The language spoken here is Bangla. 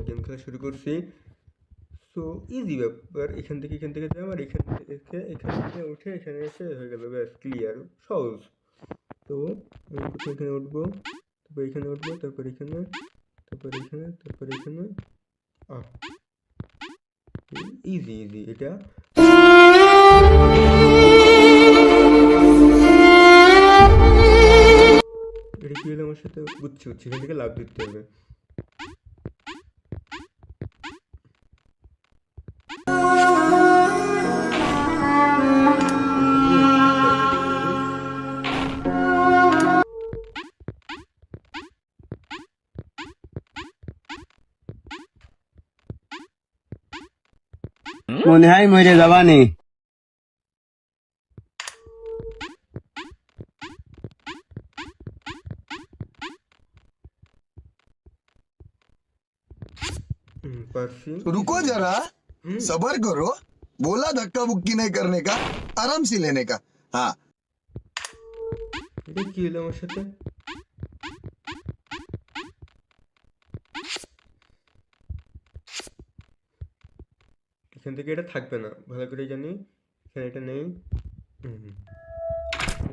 গেম খেলা শুরু করছি। সো ইজি ব্যাপার, এখান থেকে যাই, আর এখান থেকে উঠে এখানে এসে হয়ে গেল, ব্যাস ক্লিয়ার, সহজ। তো আমি প্রথমে এখানে উঠবো, তারপর এখানে উঠবো, তারপর এখানে, তারপর এখানে ইজি এটা। এটা কি হলো আমার সাথে? বুঝছি, এখান থেকে লাভ দিতে হবে। মনে হয় মরে যাবা নে। পারছি। रुको जरा, सबर करो। बोला धक्का मुक्की नहीं करने का, आराम से लेने का। हाँ, এটা কি হলো আমার সাথে? এখান থেকে এটা থাকবে না, ভালো করে জানি। এখানে এটা নেই।